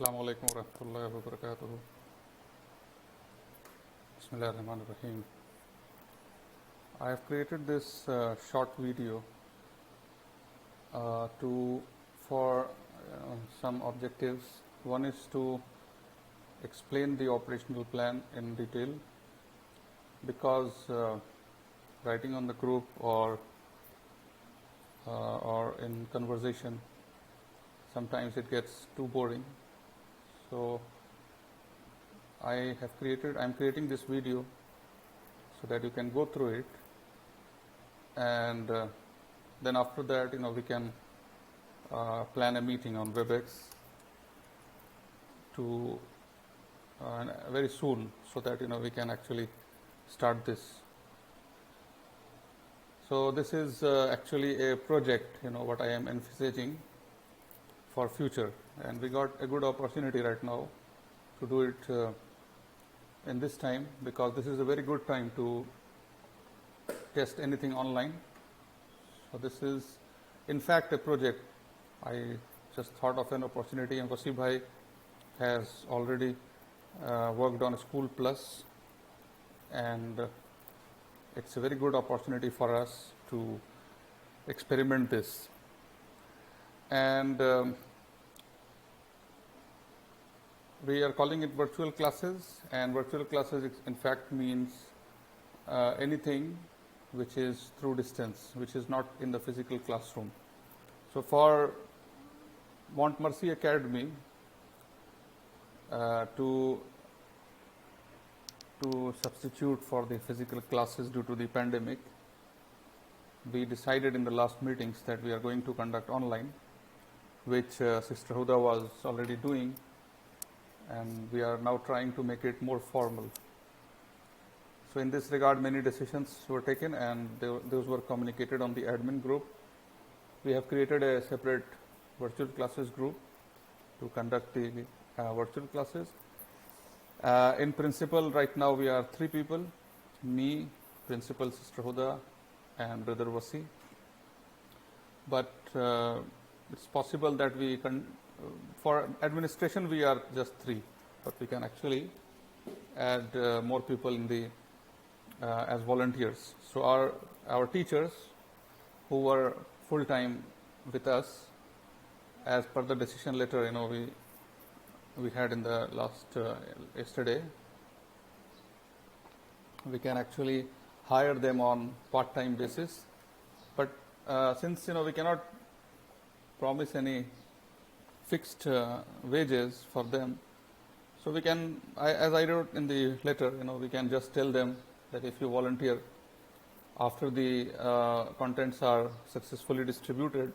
Assalamu alaikum wa rahmatullahi wa barakatuhu. Bismillahir Rahmanir Rahim. I have created this short video for some objectives. One is to explain the operational plan in detail, because writing on the group or in conversation, sometimes it gets too boring. So I'm creating this video so that you can go through it, and then after that, we can plan a meeting on WebEx to very soon, so that we can actually start this. So this is actually a project, what I am envisaging for future, and we got a good opportunity right now to do it in this time, because this is a very good time to test anything online. So this is in fact a project. I just thought of an opportunity, and KuWESI bhai has already worked on School Plus, and it's a very good opportunity for us to experiment this. And we are calling it virtual classes, and virtual classes in fact means anything which is through distance, which is not in the physical classroom. So for Montmorency Academy to substitute for the physical classes due to the pandemic, we decided in the last meetings that we are going to conduct online, which Sister Huda was already doing, and we are now trying to make it more formal. So in this regard, many decisions were taken, and those were communicated on the admin group. We have created a separate virtual classes group to conduct the virtual classes. In principle, right now we are 3 people: me, Principal Sister Huda, and Brother Wasi. But it's possible that we can, for administration we are just 3, but we can actually add more people in the as volunteers. So our teachers who were full time with us, as per the decision letter we had in the last yesterday, we can actually hire them on part-time basis. But since we cannot promise any fixed wages for them, so we can, as I wrote in the letter, we can just tell them that if you volunteer after the contents are successfully distributed,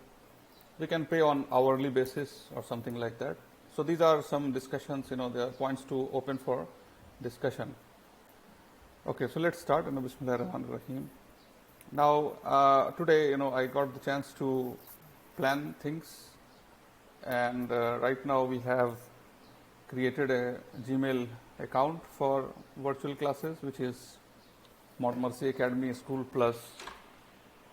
we can pay on hourly basis or something like that. So these are some discussions, there are points to open for discussion. Okay, so let's start. Bismillahir Rahmanir Rahim. Now today, I got the chance to plan things, and right now we have created a Gmail account for virtual classes, which is Montmorency Academy School Plus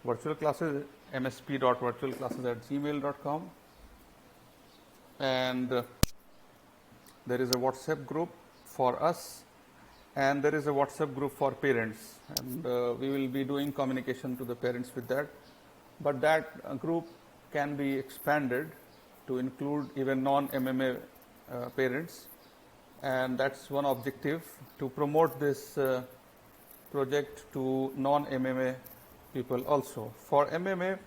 virtual classes, msp.virtualclasses@gmail.com, and there is a WhatsApp group for us, and there is a WhatsApp group for parents, and we will be doing communication to the parents with that. But that group can be expanded to include even non-MMA parents, and that's one objective, to promote this project to non-MMA people also. For MMA,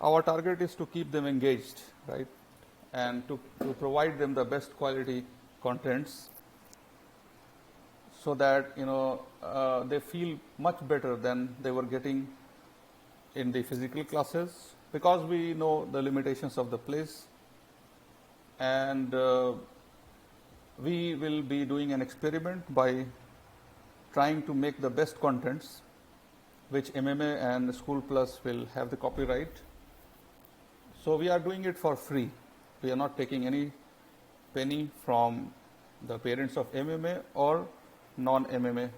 our target is to keep them engaged, right, and to provide them the best quality contents, so that they feel much better than they were getting in the physical classes, because we know the limitations of the place, and we will be doing an experiment by trying to make the best contents, which MMA and School Plus will have the copyright. So we are doing it for free. We are not taking any penny from the parents of MMA or non-MMA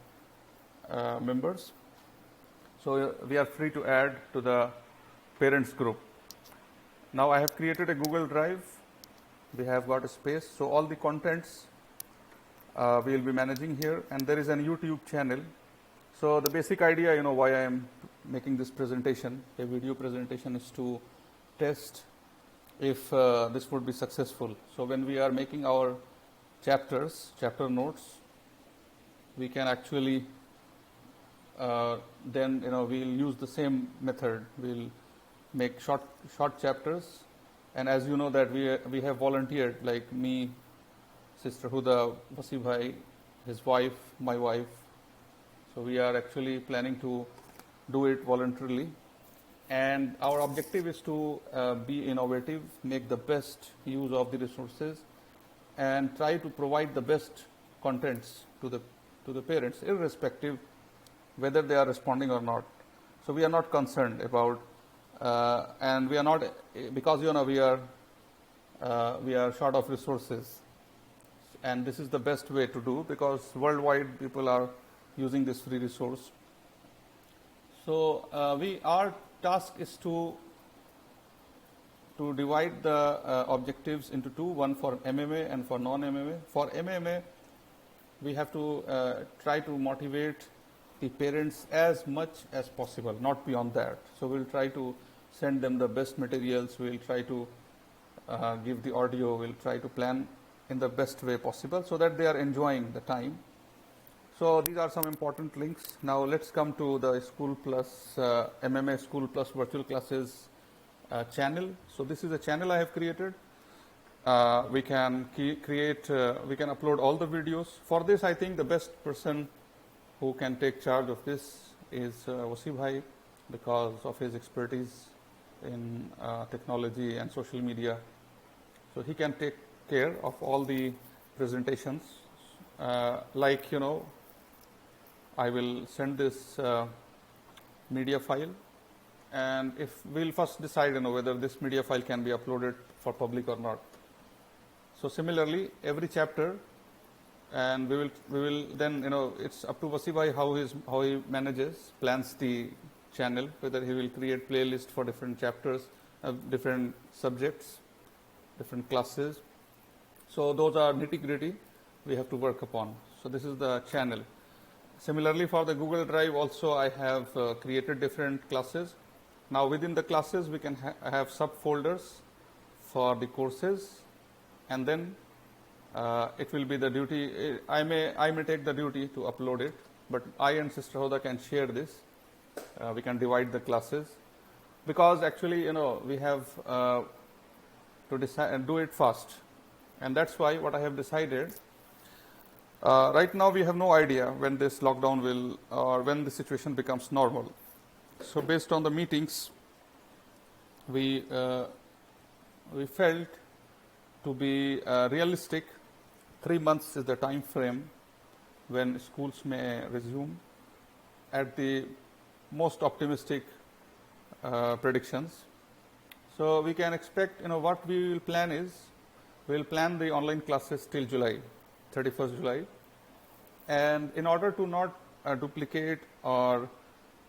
members. So we are free to add to the parents group. Now I have created a Google Drive We have got a space. So all the contents we will be managing here, and there is an YouTube channel. So the basic idea, why I am making this presentation, a video presentation, is to test if this would be successful. So when we are making our chapter notes, we can actually then we'll use the same method. We'll make short chapters, and as you know that we have volunteered, like me, Sister Huda, Wasi bhai, his wife, my wife. So we are actually planning to do it voluntarily, and our objective is to be innovative, make the best use of the resources, and try to provide the best contents to the parents, irrespective whether they are responding or not. So we are not concerned about, and we are not, because we are short of resources, and this is the best way to do, because worldwide people are using this free resource. So our task is to divide the objectives into two, one for MMA and for non-MMA. For MMA, we have to try to motivate the parents as much as possible, not beyond that. So we'll try to send them the best materials, we'll try to give the audio, we'll try to plan in the best way possible so that they are enjoying the time. So these are some important links. Now let's come to the School Plus, MMA School Plus Virtual Classes channel. So this is a channel I have created. We can we can upload all the videos. For this, I think the best person who can take charge of this is Wasi bhai, because of his expertise in technology and social media. So he can take care of all the presentations. I will send this media file, and if we'll first decide whether this media file can be uploaded for public or not. So similarly, every chapter, and we will then it's up to Wasi bhai how he plans the channel, whether he will create playlist for different chapters, different subjects, different classes. So those are nitty-gritty we have to work upon. So this is the channel. Similarly, for the Google Drive also, I have created different classes. Now within the classes, we can have subfolders for the courses, and then it will be the duty. I may take the duty to upload it, but I and Sister Huda can share this. We can divide the classes, because actually we have to decide and do it fast, and that's why what I have decided. Right now, we have no idea when this lockdown will, or when the situation becomes normal. So, based on the meetings, we felt to be realistic. 3 months is the time frame when schools may resume. At the most optimistic predictions, so we can expect. What we will plan is, we will plan the online classes till July. 31st July, and in order to not duplicate or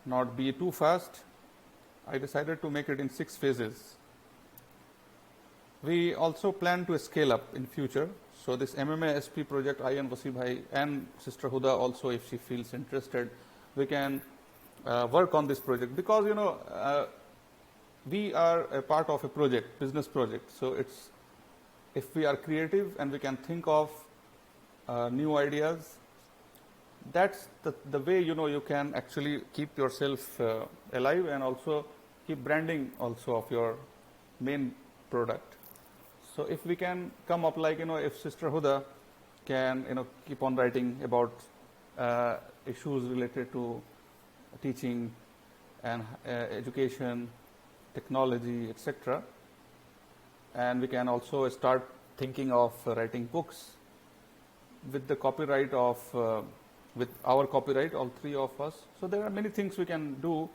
not be too fast, I decided to make it in 6 phases. We also plan to scale up in future. So this MMA SP project, I and Wasi bhai and Sister Huda also, if she feels interested, we can work on this project, because we are a part of a project, business project. So it's, if we are creative and we can think of new ideas, that's the way you can actually keep yourself alive, and also keep branding also of your main product. So if we can come up like if Sister Huda can keep on writing about issues related to teaching and education, technology, etc., and we can also start thinking of writing books with the copyright of, with our copyright, all 3 of us. So there are many things we can do.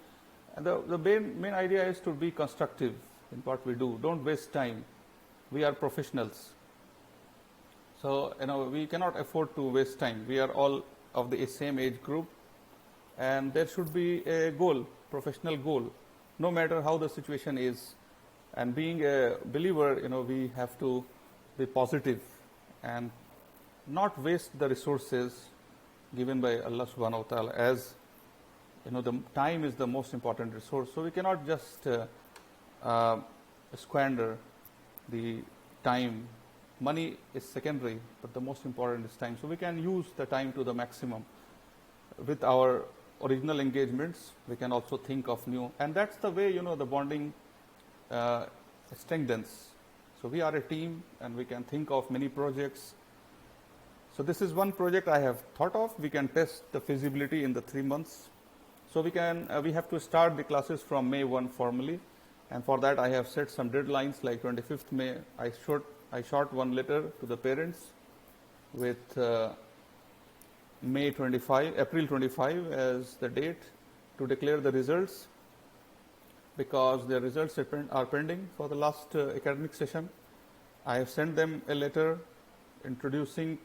And the main idea is to be constructive in what we do. Don't waste time. We are professionals. So, we cannot afford to waste time. We are all of the same age group, and there should be a goal, professional goal, no matter how the situation is. And being a believer, we have to be positive and not waste the resources given by Allah subhanahu wa ta'ala. As you know, the time is the most important resource, so we cannot just squander the time. Money is secondary, but the most important is time. So we can use the time to the maximum. With our original engagements, we can also think of new, and that's the way, you know, the bonding strengthens. So we are a team, and we can think of many projects. So this is one project I have thought of. We can test the feasibility in the 3 months. So we have to start the classes from May 1 formally, and for that I have set some deadlines. Like 25th May, I shot one letter to the parents with April 25 as the date to declare the results, because the results are pending for the last academic session. I have sent them a letter introducing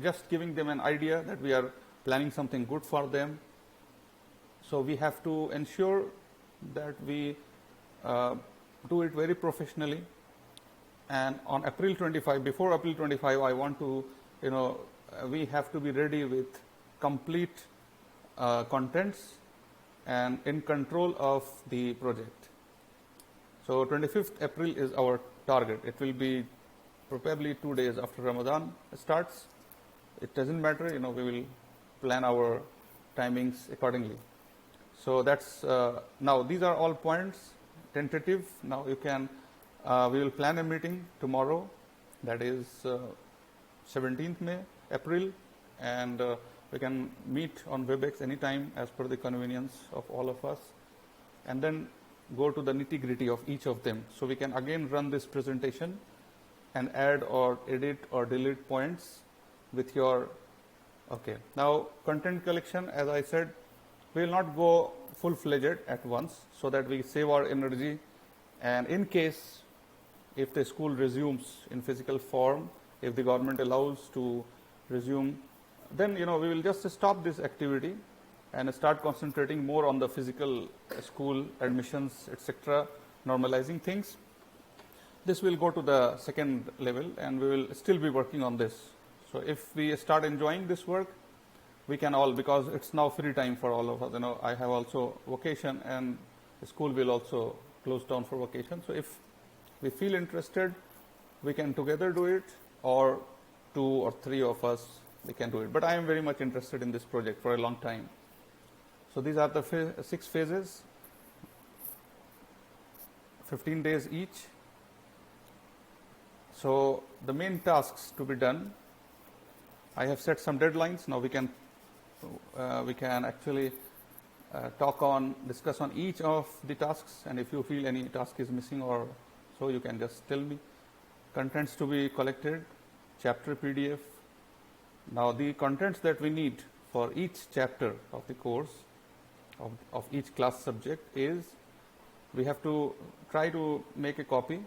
just giving them an idea that we are planning something good for them. So we have to ensure that we do it very professionally. And on April 25, before April 25, I want to, you know, we have to be ready with complete contents and in control of the project. So 25th April is our target. It will be probably 2 days after Ramadan starts. It doesn't matter, you know, we will plan our timings accordingly. So that's now these are all points tentative. Now you can we will plan a meeting tomorrow, that is 17th April, and we can meet on WebEx anytime as per the convenience of all of us, and then go to the nitty-gritty of each of them. So we can again run this presentation and add or edit or delete points with your, okay. Now content collection, as I said, we will not go full-fledged at once, so that we save our energy, and in case if the school resumes in physical form, if the government allows to resume, then, you know, we will just stop this activity and start concentrating more on the physical school admissions, etc., normalizing things. This will go to the second level, and we will still be working on this. So if we start enjoying this work, we can all, because it's now free time for all of us. You know, I have also vacation, and the school will also close down for vacation. So if we feel interested, we can together do it, or 2 or 3 of us, we can do it. But I am very much interested in this project for a long time. So these are the 6 phases, 15 days each. So the main tasks to be done, I have set some deadlines. Now we can actually discuss on each of the tasks, and if you feel any task is missing or so, you can just tell me. Contents to be collected, chapter PDF. Now the contents that we need for each chapter of the course, of each class subject, is we have to try to make a copy,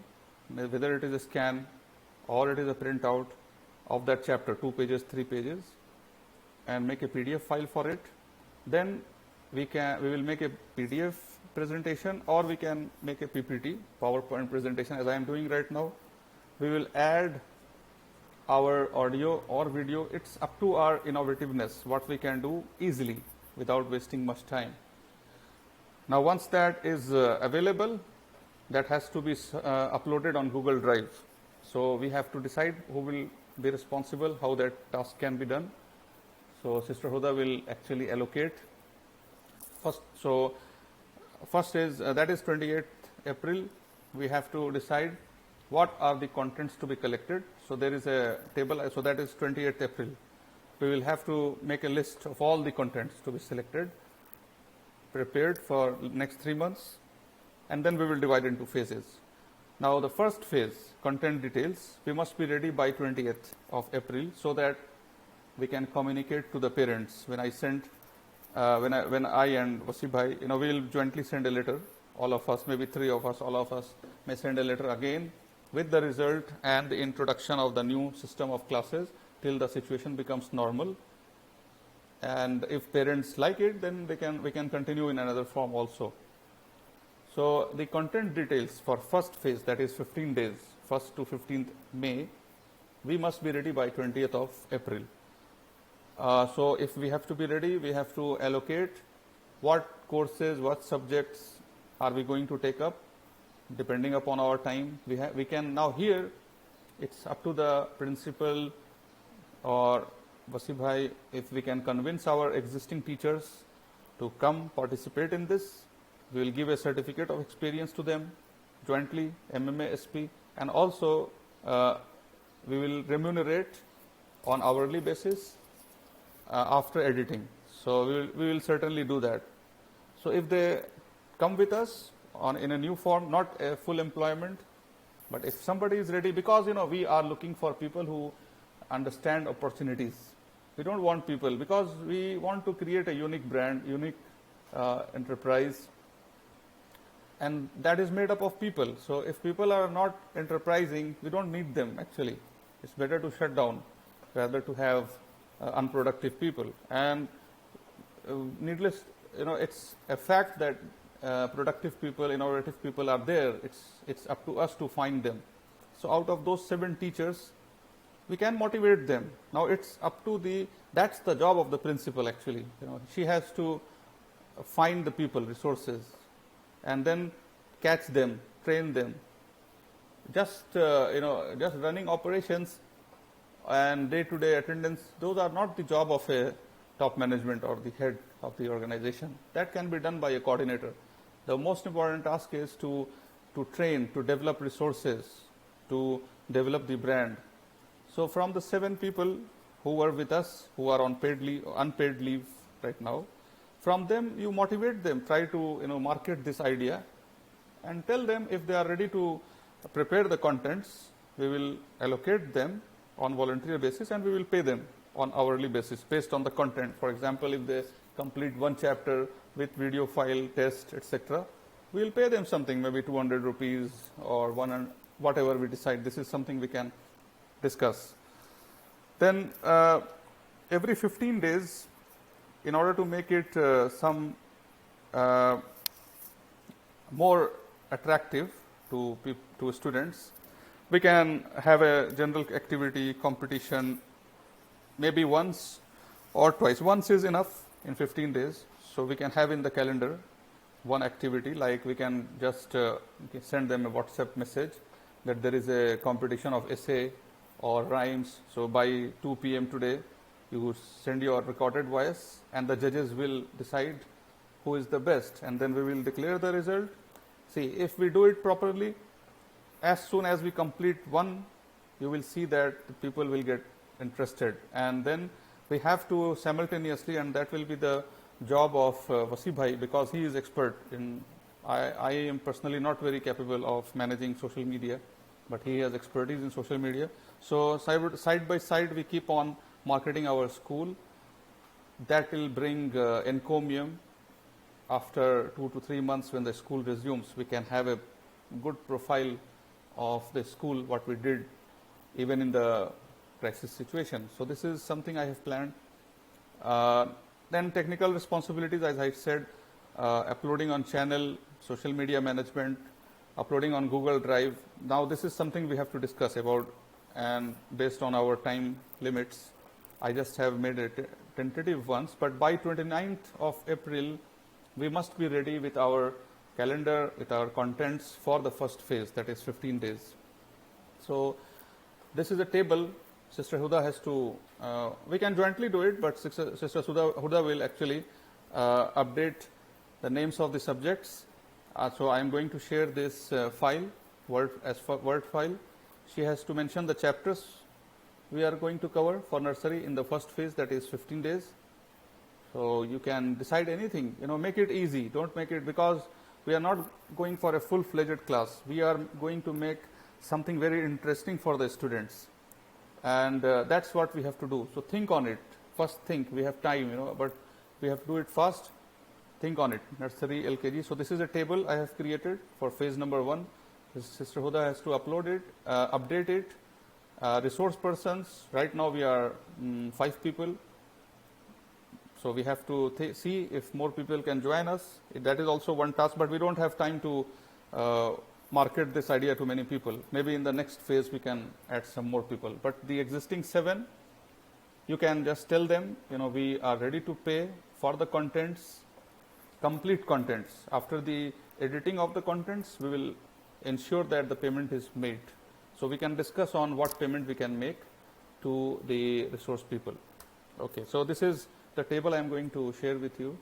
whether it is a scan or it is a printout of that chapter, 2 pages, 3 pages, and make a PDF file for it. Then we will make a PDF presentation, or we can make a PPT, PowerPoint presentation, as I am doing right now. We will add our audio or video. It's up to our innovativeness, what we can do easily without wasting much time. Now once that is available, that has to be uploaded on Google Drive. So we have to decide who will be responsible, how that task can be done. So Sister Huda will actually allocate. First is that is 28th April. We have to decide what are the contents to be collected. So there is a table. So that is 28th April. We will have to make a list of all the contents to be selected, prepared for next 3 months, and then we will divide into phases. Now the first phase, content details, we must be ready by 20th of April, so that we can communicate to the parents. When I send, when I and Wasi bhai, you know, we will jointly send a letter. All of us, maybe 3 of us, all of us may send a letter again with the result and the introduction of the new system of classes till the situation becomes normal. And if parents like it, then we can continue in another form also. So the content details for first phase, that is 15 days, 1st to 15th May, we must be ready by 20th of April. So if we have to be ready, we have to allocate what courses, what subjects are we going to take up, depending upon our time. We can now here, it's up to the principal or Wasi bhai, if we can convince our existing teachers to come participate in this. We will give a certificate of experience to them jointly, MMA, SP, and also we will remunerate on hourly basis after editing. So we will certainly do that. So if they come with us in a new form, not a full employment, but if somebody is ready, because we are looking for people who understand opportunities. We don't want people, because we want to create a unique brand, unique enterprise, and that is made up of people. So if people are not enterprising, we don't need them actually. It's better to shut down rather to have unproductive people. And needless, it's a fact that productive people, innovative people are there. It's up to us to find them. So out of those 7 teachers, we can motivate them. Now it's up to that's the job of the principal actually. She has to find the people, resources, and then catch them, train them. Just running operations and day-to-day attendance, those are not the job of a top management or the head of the organization. That can be done by a coordinator. The most important task is to train, to develop resources, to develop the brand. So from the 7 people who were with us, who are on unpaid leave right now, from them you motivate them, try to market this idea, and tell them if they are ready to prepare the contents, we will allocate them on volunteer basis and we will pay them on hourly basis based on the content. For example, if they complete 1 chapter with video file, test, etc., we will pay them something, maybe 200 rupees or whatever we decide. This is something we can discuss. Then every 15 days, in order to make it some more attractive to students, we can have a general activity competition, maybe once or twice. Once is enough in 15 days. So we can have in the calendar one activity, like we can just send them a WhatsApp message that there is a competition of essay or rhymes. So by 2 p.m. today, you send your recorded voice and the judges will decide who is the best, and then we will declare the result. See, if we do it properly, as soon as we complete one, you will see that the people will get interested, and then we have to simultaneously, and that will be the job of Wasi bhai, because he is expert in. I am personally not very capable of managing social media, but he has expertise in social media. So side by side, we keep on marketing our school. That will bring encomium. After 2 to 3 months, when the school resumes, we can have a good profile of the school, what we did even in the crisis situation. So this is something I have planned. Then technical responsibilities, as I said, uploading on channel, social media management, uploading on Google Drive. Now this is something we have to discuss about, and based on our time limits, I just have made a tentative ones, but by 29th of April, we must be ready with our calendar, with our contents for the first phase, that is 15 days. So this is a table. Sister Huda has to, we can jointly do it, but Sister Huda will actually update the names of the subjects. So I am going to share this file, Word file. She has to mention the chapters we are going to cover for nursery in the first phase, that is 15 days. So you can decide anything, make it easy. Don't make it, because we are not going for a full-fledged class. We are going to make something very interesting for the students. And that's what we have to do. So think on it. First think, we have time, but we have to do it fast. Think on it, nursery, LKG. So this is a table I have created for phase number 1. Sister Huda has to upload it, update it. Resource persons, right now we are 5 people. So we have to see if more people can join us. That is also one task, but we don't have time to market this idea to many people. Maybe in the next phase we can add some more people. But the existing 7, you can just tell them, we are ready to pay for the contents, complete contents. After the editing of the contents, we will ensure that the payment is made. So we can discuss on what payment we can make to the resource people. Okay, so this is the table I am going to share with you.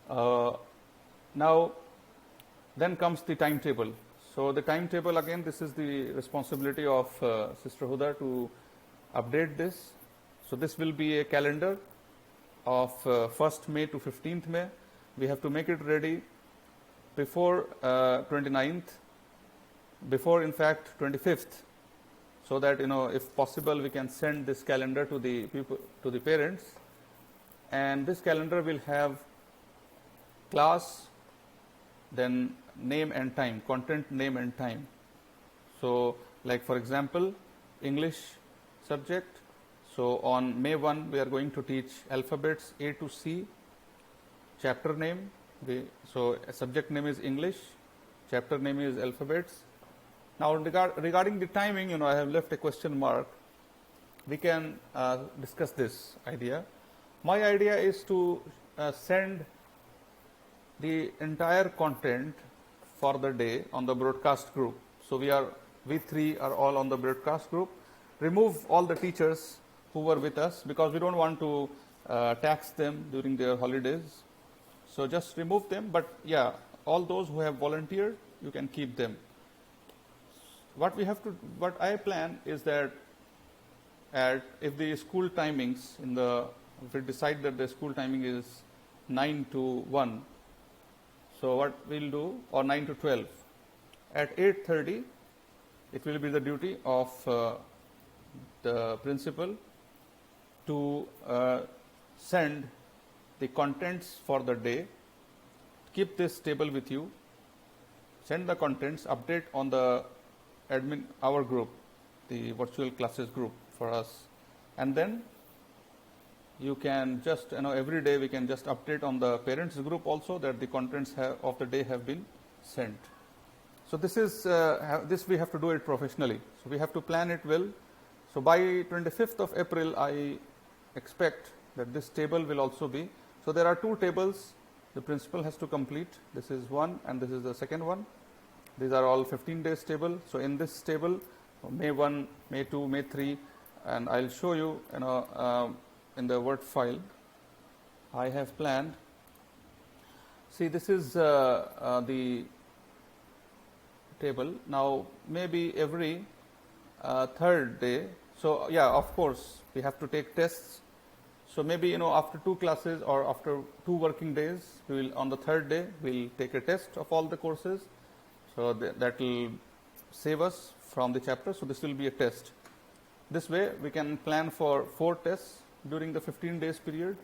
Now, then comes the timetable. So the timetable, again, this is the responsibility of Sister Huda to update this. So this will be a calendar of 1st May to 15th May. We have to make it ready before 29th, before in fact 25th, so that if possible we can send this calendar to the people, to the parents, and this calendar will have class, then name and time, content, name and time. So like for example, English subject. So on May 1 we are going to teach alphabets A to C, chapter name. So subject name is English, chapter name is alphabets. Now regarding the timing, I have left a question mark. We can discuss this idea. My idea is to send the entire content for the day on the broadcast group. So we 3 are all on the broadcast group. Remove all the teachers who were with us, because we don't want to tax them during their holidays. So just remove them, but yeah, all those who have volunteered, you can keep them. What I plan is that if the school timings if we decide that the school timing is 9 to 1, so what we'll do, or 9 to 12, at 8:30, it will be the duty of the principal to send the contents for the day. Keep this table with you, send the contents, update on the our group, the virtual classes group for us, and then you can just every day we can just update on the parents group also that the contents of the day have been sent. So this is this we have to do it professionally, so we have to plan it well. So by 25th of April I expect that this table will also be. So there are 2 tables the principal has to complete. This is one and this is the second one. These are all 15 days table. So in this table, May 1, May 2, May 3, and I'll show you, in the Word file I have planned. See, this is the table. Now maybe every 3rd day. So yeah, of course we have to take tests. So maybe after 2 classes or after 2 working days, we will on the 3rd day we'll take a test of all the courses. So that will save us from the chapter. So this will be a test. This way we can plan for 4 tests during the 15 days period,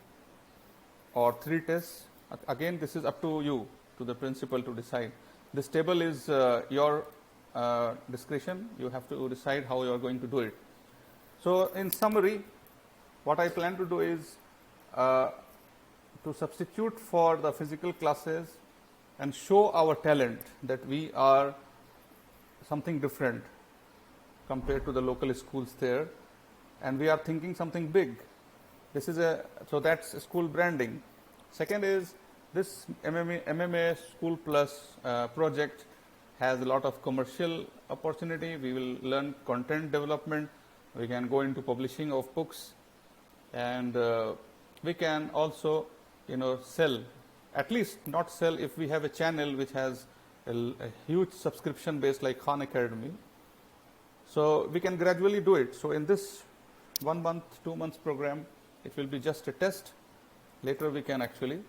or 3 tests. Again, this is up to you, to the principal to decide. This table is your discretion. You have to decide how you are going to do it. So in summary, what I plan to do is to substitute for the physical classes and show our talent, that we are something different compared to the local schools there, and we are thinking something big. This is so that's school branding. Second is this MMA School Plus project has a lot of commercial opportunity. We will learn content development. We can go into publishing of books, and we can also sell, at least not sell if we have a channel which has a huge subscription base like Khan Academy. So we can gradually do it. So in this 1 month, 2 months program, it will be just a test. Later we can actually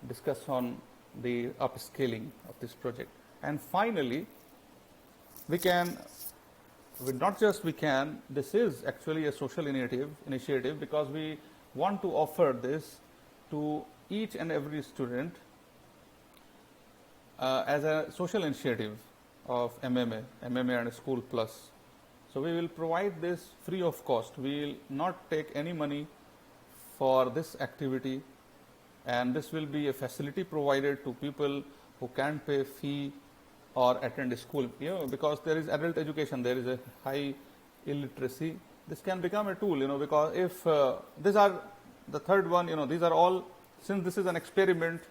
discuss on the upscaling of this project. And finally, we can, this is actually a social initiative, because we want to offer this to each and every student as a social initiative of MMA and School Plus. So we will provide this free of cost. We will not take any money for this activity, and this will be a facility provided to people who can't pay fee or attend school. Because there is adult education, there is a high illiteracy. This can become a tool, because if these are the third one, these are all, since this is an experiment,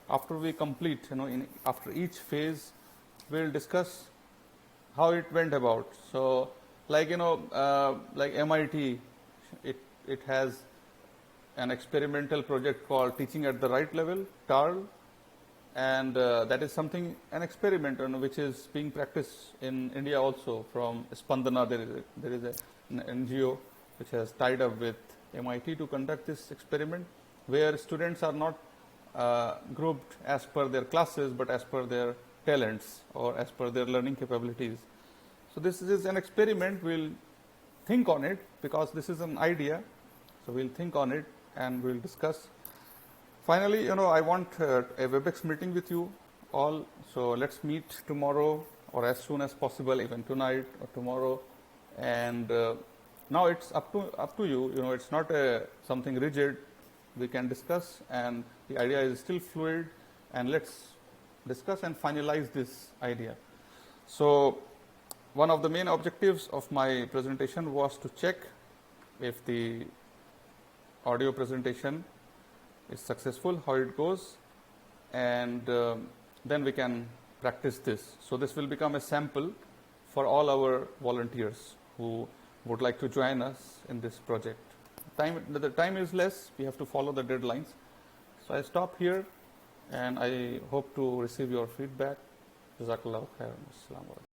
after we complete, after each phase, we'll discuss how it went about. So, like like MIT, it has an experimental project called Teaching at the Right Level, TARL, and that is something, an experiment which is being practiced in India also. From Spandana, there is an NGO which has tied up with MIT to conduct this experiment, where students are not grouped as per their classes, but as per their talents or as per their learning capabilities. So this is an experiment. We'll think on it, because this is an idea. So we'll think on it and we'll discuss. Finally, I want a WebEx meeting with you all. So let's meet tomorrow or as soon as possible, even tonight or tomorrow. And now it's up to you. It's not something rigid. We can discuss, and the idea is still fluid. And let's discuss and finalize this idea. So one of the main objectives of my presentation was to check if the audio presentation is successful, how it goes, and then we can practice this. So this will become a sample for all our volunteers who would like to join us in this project. The time is less, we have to follow the deadlines. So I stop here, and I hope to receive your feedback. Jazakallahu khairan. Assalamu alaikum.